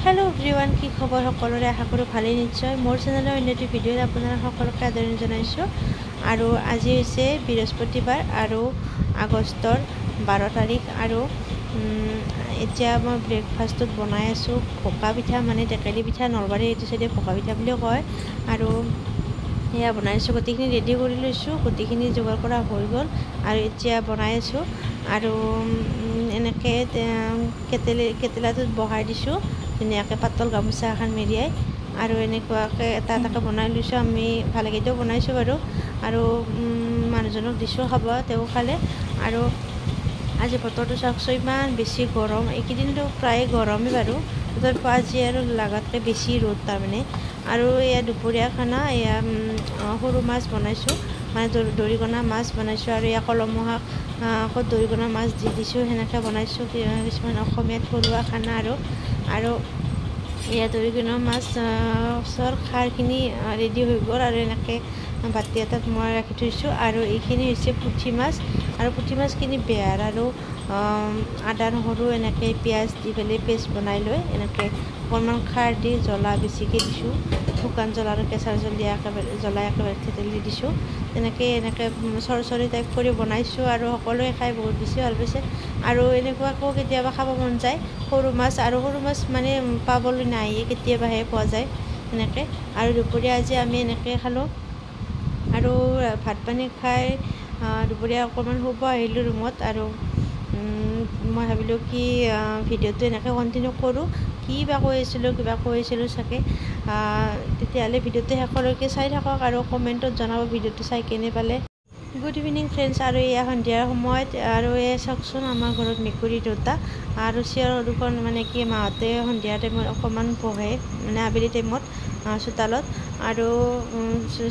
Hello everyone की खबर सकलोरे आशा करूँ भाले निश्चय मोर चेनेলৰ অন্য এটি ভিডিঅ'ত আপোনালোক সকলোকে আদৰণি জনাইছোঁ আৰু আজি হৈছে বৃহস্পতিবাৰ আৰু আগষ্টৰ 12 তাৰিখ আৰু এতিয়া মই ব্ৰেকফাষ্টত বনাই আছোঁ ভকা পিঠা মানে টেকেলি পিঠা নলবাৰী এইটো সাইডে ভকা পিঠা বুলি কয় আৰু এয়া বনাইছোঁ গোটেইখিনি ৰেডি কৰি লৈছোঁ গোটেইখিনি যোগাৰ কৰা হৈ গ'ল আৰু এতিয়া বনাই আছোঁ আৰু এনেকৈ কেটেলাটোত বহাই দিছোঁ ধুনীয়াকৈ পাতল গামোচা এখন মেৰিয়াই আৰু এনেকুৱাকৈ এটা এটাকৈ বনাই লৈছোঁ আমি ভালেকেইটাও বনাইছোঁ বাৰু আৰু মানুহজনক দিছোঁ খাব তেওঁ খালে আৰু আজি বতৰটো চাওকচোন ইমান বেছি গৰম এইকেইদিনটো প্ৰায় গৰমেই বাৰু তথাপিও আজি আৰু লাগাতকৈ বেছি ৰ'দ তাৰমানে আৰু এয়া দুপৰীয়া খানা এয়া সৰু মাছ বনাইছোঁ মানে দৰিকণা মাছ বনাইছোঁ আৰু এয়া কলমৌ শাক আকৌ দৰিকণা মাছ দি দিছোঁ সেনেকৈ বনাইছোঁ কিছুমান অসমীয়া থলুৱা খানা আৰু এয়া দৰিকণা মাছৰ খাৰখিনি ৰেডি হৈ গ'ল আৰু এনেকৈ বাতি এটাত মই ৰাখি থৈছোঁ আৰু এইখিনি হৈছে পুঠি মাছ আৰু পুঠি মাছখিনি বেহাৰ আৰু আদা নহৰু এনেকৈ পিঁয়াজ দি পেলাই পেষ্ট বনাই লৈ এনেকৈ অকণমান খাৰ দি জ্বলা বেছিকৈ দিছোঁ শুকান জ্বলা আৰু কেঁচা জ্বলা একেবাৰে থেতেলি দিছোঁ এনেকৈ চৰচৰি টাইপ কৰি বনাইছোঁ আৰু সকলোৱে খাই বহুত বেছি ভাল পাইছে আৰু এনেকুৱাকৈও কেতিয়াবা খাব মন যায় সৰু মাছ মানে পাবলৈ নাই কেতিয়াবাহে পোৱা যায় এনেকৈ আৰু দুপৰীয়া আজি আমি এনেকৈ খালোঁ আৰু ভাত পানী খাই দুপৰীয়া অকণমান শুব আহিলোঁ ৰুমত আৰু মই ভাবিলোঁ কি ভিডিঅ'টো এনেকৈ কণ্টিনিউ কৰোঁ কিবা কৈ আছিলোঁ চাগে তেতিয়াহ'লে ভিডিঅ'টো শেষলৈকে চাই থাকক আৰু কমেণ্টত জনাব ভিডিঅ'টো চাই কেনে পালে গুড ইভিনিং ফ্ৰেণ্ডছ আৰু এয়া সন্ধিয়াৰ সময়ত আৰু এয়া চাওকচোন আমাৰ ঘৰত মেকুৰী দুটা আৰু চিঞৰ দুখন মানে কি মাহঁতে সন্ধিয়া টাইমত অকণমান বহে মানে আবেলি টাইমত চোতালত আৰু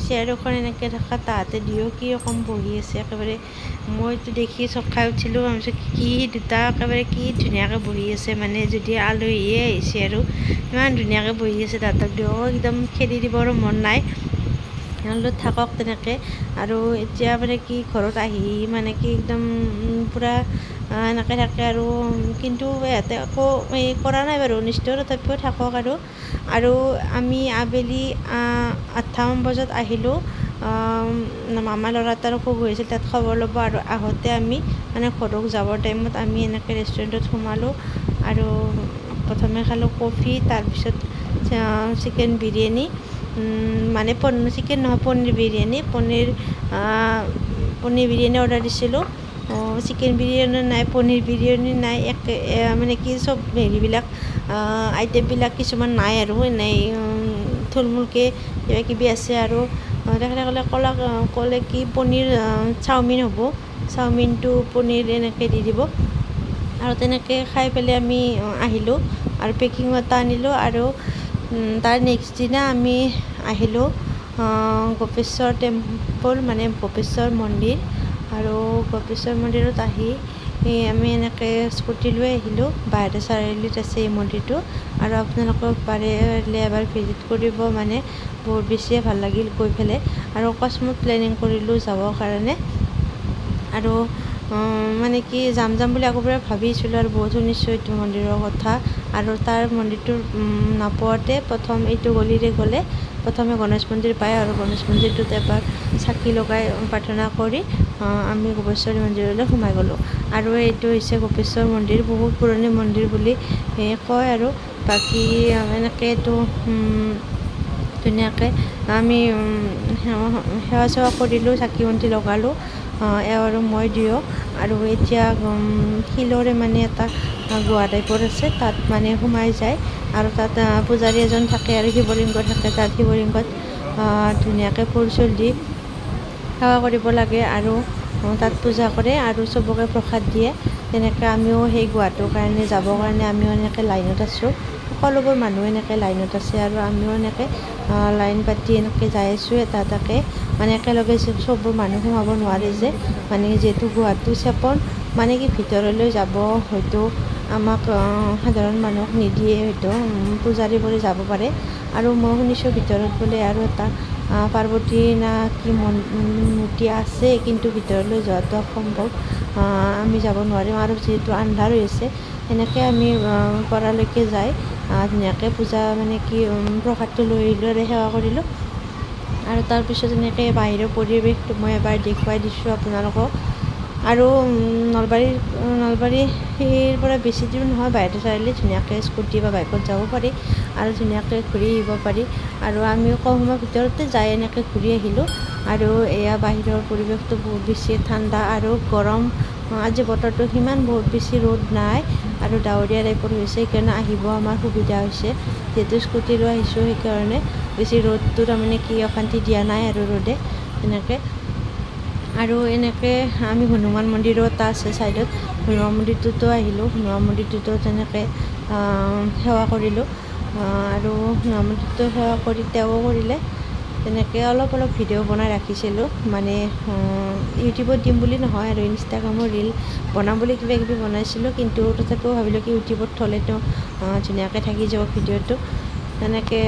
চিঞৰ দুখন এনেকৈ থকা তাহাঁতে দুয়ো কি ৰকম বহি আছে একেবাৰে মইতো দেখি চক খাই উঠিলোঁ ভাবিছোঁ কি দুটা একেবাৰে কি ধুনীয়াকৈ বহি আছে মানে যদি আলহীয়ে আহিছে আৰু ইমান ধুনীয়াকৈ বহি আছে তাহাঁতক দিও একদম খেদি দিবৰ মন নাই লগত থাকক তেনেকৈ আৰু এতিয়া মানে কি ঘৰত আহি মানে কি একদম পূৰা এনেকৈ থাকে আৰু কিন্তু ইহঁতে একো কৰা নাই বাৰু অনিষ্ট তথাপিও থাকক আৰু আমি আবেলি 8টামান বজাত আহিলোঁ মামা ল'ৰা এটাৰ অসুখ হৈছিল তাত খবৰ ল'ব আৰু আহোঁতে আমি মানে ঘৰক যাবৰ টাইমত আমি এনেকৈ ৰেষ্টুৰেণ্টত সোমালোঁ আৰু প্ৰথমে খালোঁ কফি তাৰপিছত চিকেন বিৰিয়ানী মানে চিকেন নহয় পনীৰ বিৰিয়ানী পনীৰ বিৰিয়ানী অৰ্ডাৰ দিছিলোঁ চিকেন বিৰিয়ানী নাই পনীৰ বিৰিয়ানী নাই মানে কি চব হেৰিবিলাক আইটেমবিলাক কিছুমান নাই আৰু এনেই থুলমূলকৈ কিবা কিবি আছে আৰু তেখেতসকলে ক'লে কি পনীৰ চাওমিন হ'ব চাওমিনটো পনীৰ এনেকৈ দি দিব আৰু তেনেকৈ খাই পেলাই আমি আহিলোঁ আৰু পেকিং এটা আনিলোঁ আৰু তাৰ নেক্সট দিনা আমি আহিলোঁ গোপেশ্বৰ টেম্পল মানে গোপেশ্বৰ মন্দিৰ আৰু গোপেশ্বৰ মন্দিৰত আহি আমি এনেকৈ স্কুটি লৈ আহিলোঁ বাহিৰে চাৰিআলিত আছে এই মন্দিৰটো আৰু আপোনালোকক পাৰিলে এবাৰ ভিজিট কৰিব মানে বহুত বেছিয়ে ভাল লাগিল গৈ পেলাই আৰু অকস্মাত প্লেনিং কৰিলোঁ যাবৰ কাৰণে আৰু মানে কি যাম বুলি আগৰ পৰা ভাবিছিলোঁ আৰু বহুত শুনিছোঁ এইটো মন্দিৰৰ কথা আৰু তাৰ মন্দিৰটো নাপোৱাতে প্ৰথম এইটো গলিৰে গ'লে প্ৰথমে গণেশ মন্দিৰ পায় আৰু গণেশ মন্দিৰটোত এবাৰ চাকি লগাই প্ৰাৰ্থনা কৰি আমি গোপেশ্বৰী মন্দিৰলৈ সোমাই গ'লোঁ আৰু এইটো হৈছে গোপেশ্বৰ মন্দিৰ বহুত পুৰণি মন্দিৰ বুলি কয় আৰু বাকী এনেকৈ এইটো ধুনীয়াকৈ আমি সেৱা চেৱা কৰিলোঁ চাকি বন্তি লগালোঁ এওঁ আৰু মই দিওঁ আৰু এতিয়া শিলৰে মানে এটা গুহা টাইপৰ আছে তাত মানে সোমাই যায় আৰু তাত পূজাৰী এজন থাকে আৰু শিৱলিংগ থাকে তাত শিৱলিংগত ধুনীয়াকৈ ফুল চুল দি সেৱা কৰিব লাগে আৰু তাত পূজা কৰে আৰু চবকে প্ৰসাদ দিয়ে তেনেকৈ আমিও সেই গুহাটোৰ কাৰণে যাবৰ কাৰণে আমিও এনেকৈ লাইনত আছোঁ সকলোবোৰ মানুহ এনেকৈ লাইনত আছে আৰু আমিও এনেকৈ লাইন পাতি এনেকৈ যাই আছোঁ এটা এটাকৈ মানে একেলগে চববোৰ মানুহ সোমাব নোৱাৰে যে মানে যিহেতু গুহাটো চেপন মানে কি ভিতৰলৈ যাব হয়তো আমাক সাধাৰণ মানুহক নিদিয়ে, হয়তো পূজাৰীবোৰে যাব পাৰে। আৰু মই শুনিছোঁ ভিতৰত বোলে আৰু এটা পাৰ্বতী না কি মূৰ্তি আছে, কিন্তু ভিতৰলৈ যোৱাটো অসম্ভৱ, আমি যাব নোৱাৰিম। আৰু যিহেতু আন্ধাৰ হৈ আছে, সেনেকৈ আমি পৰালৈকে যাই ধুনীয়াকৈ পূজা মানে কি প্ৰসাদটো লৈ আহিলোঁ আৰু সেৱা কৰিলোঁ। আৰু তাৰপিছত এনেকৈ বাহিৰৰ পৰিৱেশটো মই এবাৰ দেখুৱাই দিছোঁ আপোনালোকক। আৰু নলবাৰীৰ পৰা বেছি দূৰ নহয়, বাহিৰৰ চাৰিআলি, ধুনীয়াকৈ স্কুটি বা বাইকত যাব পাৰি আৰু ধুনীয়াকৈ ঘূৰি আহিব পাৰি। আৰু আমি কম সময়ৰ ভিতৰতে যাই এনেকৈ ঘূৰি আহিলোঁ। আৰু এয়া বাহিৰৰ পৰিৱেশটো বহুত বেছি ঠাণ্ডা আৰু গৰম। আজি বতৰটো সিমান বহুত বেছি ৰ'দ নাই আৰু ডাৱৰীয়া টাইপৰ হৈছে, সেইকাৰণে আহিব আমাৰ সুবিধা হৈছে। যিহেতু স্কুটি লৈ আহিছোঁ, সেইকাৰণে বেছি ৰ'দটো তাৰমানে কি অশান্তি দিয়া নাই আৰু ৰ'দে এনেকৈ। আৰু এনেকৈ আমি হনুমান মন্দিৰো এটা আছে ছাইডত, হনুমান মন্দিৰটোতো আহিলোঁ। হনুমান মন্দিৰটোতো তেনেকৈ সেৱা কৰিলোঁ। আৰু হনুমান মন্দিৰটো সেৱা কৰি তেওঁ কৰিলে তেনেকৈ অলপ ভিডিঅ' বনাই ৰাখিছিলোঁ, মানে ইউটিউবত দিম বুলি নহয় আৰু ইনষ্টাগ্ৰামৰ ৰীল বনাম বুলি কিবা কিবি বনাইছিলোঁ। কিন্তু তথাপিও ভাবিলোঁ কি ইউটিউবত থ'লেতো ধুনীয়াকৈ থাকি যাব ভিডিঅ'টো, তেনেকৈ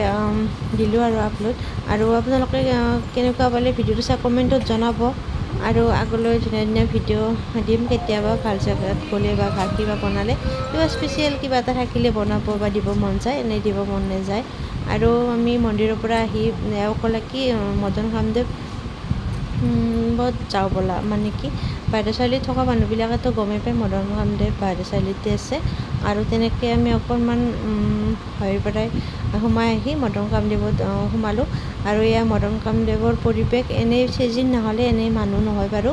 দিলোঁ আৰু আপলোড। আৰু আপোনালোকে কেনেকুৱা পালে ভিডিঅ'টো চাই কমেণ্টত জনাব। আৰু আগলৈ ধুনীয়া ভিডিঅ' দিম কেতিয়াবা, ভাল জেগাত গ'লে বা ভাল কিবা বনালে, কিবা স্পেচিয়েল কিবা এটা থাকিলে বনাব বা দিব মন যায়, এনেই দিব মন নাযায়। আৰু আমি মন্দিৰৰ পৰা আহি এওঁ ক'লে কি মদন কামদেৱ যাওঁ ব'লা, মানে কি বাহিৰৰ চাৰিআলিত থকা মানুহবিলাকেতো গমেই পায় মদন কামদেৱ বাহিৰৰ চাৰিআলিতে আছে। আৰু তেনেকৈ আমি অকণমান হেৰিৰ পৰাই সোমাই আহি মদন কামদেৱত সোমালোঁ। আৰু এয়া মদন কামদেৱৰ পৰিৱেশ এনেই চিজন নহ'লে এনেই মানুহ নহয় বাৰু।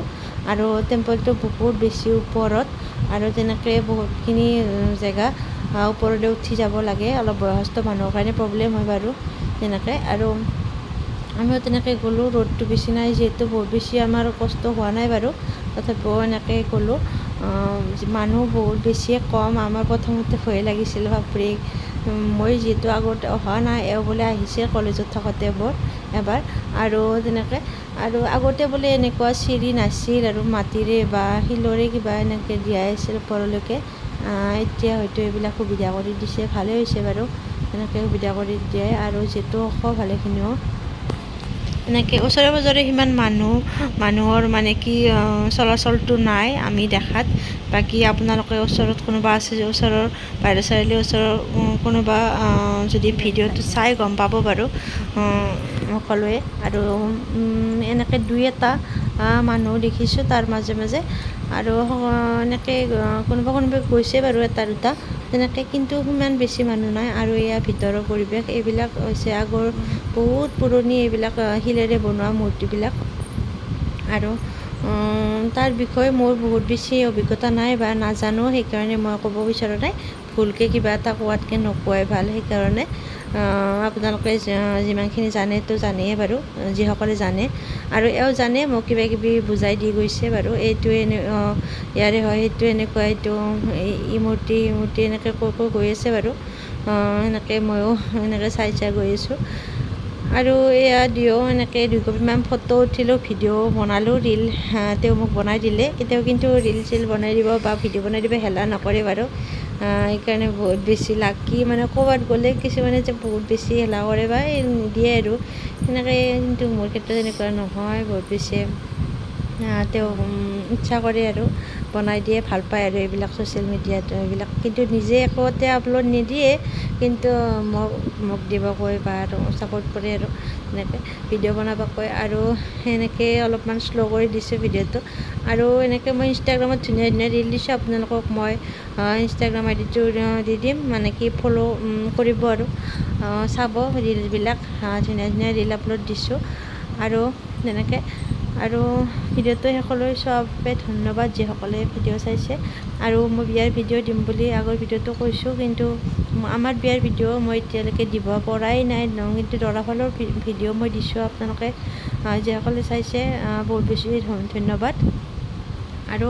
আৰু টেম্পলটো বহুত বেছি ওপৰত, আৰু তেনেকৈ বহুতখিনি জেগা ওপৰলৈ উঠি যাব লাগে, অলপ বয়সস্থ মানুহৰ কাৰণে প্ৰব্লেম হয় বাৰু তেনেকৈ। আৰু আমিও তেনেকৈ গ'লোঁ, ৰ'দটো বেছি নাই যিহেতু বহুত বেছি আমাৰ কষ্ট হোৱা নাই বাৰু, তথাপিও এনেকৈ গ'লোঁ। মানুহ বহুত বেছিয়ে কম, আমাৰ প্ৰথমতে ভয়ে লাগিছিল, বাপৰে। মই যিহেতু আগতে অহা নাই, এওঁ বোলে আহিছে কলেজত থাকোঁতে এবাৰ। আৰু তেনেকৈ আৰু আগতে বোলে এনেকুৱা চিৰি নাছিল আৰু মাটিৰে বা শিলৰে কিবা এনেকৈ দিয়াই আছিল ওপৰলৈকে। এতিয়া হয়তো এইবিলাক সুবিধা কৰি দিছে, ভালেই হৈছে বাৰু এনেকৈ সুবিধা কৰি দিয়ে। আৰু যিহেতু ওখ ভালেখিনিও এনেকৈ ওচৰে পাঁজৰে সিমান মানুহৰ মানে কি চলাচলটো নাই আমি দেখাত। বাকী আপোনালোকে ওচৰত কোনোবা আছে যে ওচৰৰ বাহিৰৰ চাৰিআলিৰ ওচৰৰ কোনোবা যদি ভিডিঅ'টো চাই গম পাব বাৰু সকলোৱে। আৰু এনেকৈ দুই এটা মানুহ দেখিছোঁ তাৰ মাজে মাজে। আৰু এনেকৈ কোনোবাই গৈছে বাৰু এটা দুটা তেনেকৈ, কিন্তু সিমান বেছি মানুহ নাই। আৰু এয়া ভিতৰৰ পৰিৱেশ, এইবিলাক হৈছে আগৰ বহুত পুৰণি এইবিলাক শিলেৰে বনোৱা মূৰ্তিবিলাক। আৰু তাৰ বিষয়ে মোৰ বহুত বেছি অভিজ্ঞতা নাই বা নাজানো, সেইকাৰণে মই ক'ব বিচৰা নাই। ভুলকৈ কিবা এটা কোৱাতকৈ নোকোৱাই ভাল, সেইকাৰণে আপোনালোকে যিমানখিনি জানেতো জানেই বাৰু, যিসকলে জানে। আৰু এওঁ জানে, মোক কিবা কিবি বুজাই দি গৈছে বাৰু, এইটো ইয়াৰে হয়, সেইটো এনেকুৱা, এইটো ই মূৰ্তি এনেকৈ কৈ গৈ আছে বাৰু। সেনেকৈ ময়ো এনেকৈ চাই গৈ আছোঁ। আৰু এয়া এনেকৈ 2 কপিমান ফটো উঠিলোঁ, ভিডিঅ' বনালোঁ, ৰীল তেওঁ মোক বনাই দিলে। কেতিয়াও কিন্তু ৰীল চিল বনাই দিব বা ভিডিঅ' বনাই দিব হেলা নকৰে বাৰু। সেইকাৰণে বহুত বেছি লাকি, মানে ক'ৰবাত গ'লে কিছুমানে যে বহুত বেছি হেলা কৰে বা নিদিয়ে আৰু সেনেকৈ, কিন্তু মোৰ ক্ষেত্ৰত এনেকুৱা নহয়। বহুত বেছি তেওঁ ইচ্ছা কৰে আৰু বনাই দিয়ে, ভাল পায় আৰু এইবিলাক ছ'চিয়েল মিডিয়াত এইবিলাক, কিন্তু নিজে একোতে আপলোড নিদিয়ে, কিন্তু মোক দিব কয় বা ছাপোৰ্ট কৰে আৰু এনেকৈ ভিডিঅ' বনাব কয়। আৰু সেনেকৈ অলপমান শ্ল' কৰি দিছোঁ ভিডিঅ'টো। আৰু এনেকৈ মই ইনষ্টাগ্ৰামত ধুনীয়া ৰীল দিছোঁ, আপোনালোকক মই ইনষ্টাগ্ৰাম আইডিটো দি দিম, মানে কি ফ'ল' কৰিব আৰু চাব ৰীলবিলাক, ধুনীয়া ৰীল আপলোড দিছোঁ। আৰু তেনেকৈ আৰু ভিডিঅ'টো শেষলৈ চোৱাৰ বাবে ধন্যবাদ, যিসকলে ভিডিঅ' চাইছে। আৰু মই বিয়াৰ ভিডিঅ' দিম বুলি আগৰ ভিডিঅ'টো কৈছোঁ, কিন্তু আমাৰ বিয়াৰ ভিডিঅ' মই এতিয়ালৈকে দিব পৰাই নাই, কিন্তু দৰা ফালৰ ভিডিঅ' মই দিছোঁ। আপোনালোকে যিসকলে চাইছে বহুত বেছি ধন্যবাদ। আৰু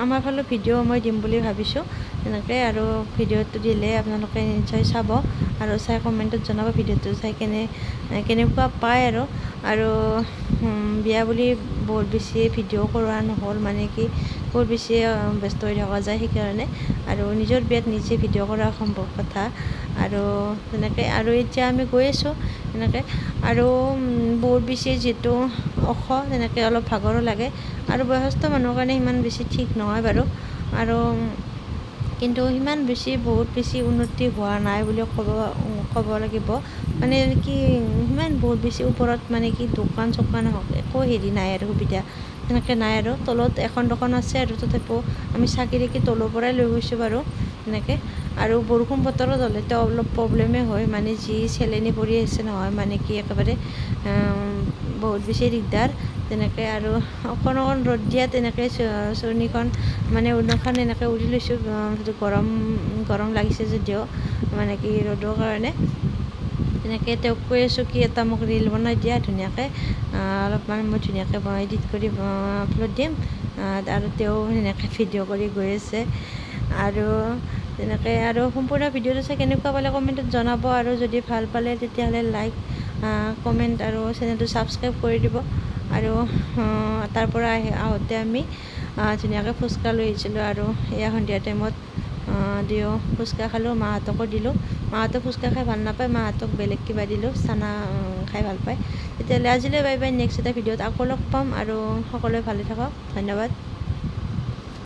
আমাৰ ফালৰ ভিডিঅ' মই দিম বুলি ভাবিছোঁ তেনেকৈ। আৰু ভিডিঅ'টো দিলে আপোনালোকে নিশ্চয় চাব আৰু চাই কমেণ্টত জনাব ভিডিঅ'টো চাই কেনেকুৱা পায় আৰু বিয়া বুলি বহুত বেছি ভিডিঅ' কৰোৱা নহ'ল, মানে কি বহুত বেছি ব্যস্ত হৈ থকা যায় সেইকাৰণে, আৰু নিজৰ বিয়াত নিজে ভিডিঅ' কৰা সম্ভৱ কথা। আৰু তেনেকৈ আৰু এতিয়া আমি গৈ আছোঁ তেনেকৈ, আৰু বহুত বেছি যিহেতু ওখ তেনেকৈ অলপ ভাগৰো লাগে, আৰু বয়সস্থ মানুহৰ কাৰণে ইমান বেছি ঠিক নহয় বাৰু। আৰু কিন্তু সিমান বেছি বহুত বেছি উন্নতি হোৱা নাই বুলি ক'ব লাগিব, মানে কি সিমান বহুত বেছি ওপৰত মানে কি দোকান চোকান হওক একো হেৰি নাই আৰু সুবিধা তেনেকৈ নাই, আৰু তলত এখন দোকান আছে, আৰু তথাপিও আমি চাকি তলৰ পৰাই লৈ গৈছোঁ বাৰু তেনেকৈ। আৰু বৰষুণ বতৰত হ'লেতো অলপ প্ৰব্লেমেই হয়, মানে যি চেলেনি পৰি আছে নহয়, মানে কি একেবাৰে বহুত বেছি দিগদাৰ তেনেকৈ। আৰু অকণ ৰ'দ দিয়া তেনেকৈ চুৰ্ণিখন মানে উৰণখন এনেকৈ উৰি লৈছোঁ, গৰম লাগিছে যদিও মানে কি ৰ'দৰ কাৰণে। তেনেকৈ তেওঁক কৈ আছোঁ কি এটা মোক ৰীল বনাই দিয়া ধুনীয়াকৈ, অলপমান মই ধুনীয়াকৈ এডিট কৰি আপলোড দিম, আৰু তেওঁ সেনেকৈ ভিডিঅ' কৰি গৈ আছে। আৰু তেনেকৈ আৰু সম্পূৰ্ণ ভিডিঅ'টো চাই কেনেকুৱা পালে কমেণ্টত জনাব, আৰু যদি ভাল পালে তেতিয়াহ'লে লাইক কমেণ্ট আৰু চেনেলটো ছাবস্ক্ৰাইব কৰি দিব। আৰু তাৰ পৰা আহোঁতে আমি ধুনীয়াকৈ ফুচকা লৈ আহিছিলোঁ, আৰু এয়া সন্ধিয়া টাইমত দিওঁ ফুচকা খালোঁ, মাহঁতকো দিলোঁ। মাহঁতে ফুচকা খাই ভাল নাপায়, মাহঁতক বেলেগ কিবা দিলোঁ, চানা খাই ভাল পায়। তেতিয়াহ'লে আজিলৈ বাই বাই, নেক্সট এটা ভিডিঅ'ত আকৌ লগ পাম, আৰু সকলোৱে ভালে থাকক, ধন্যবাদ।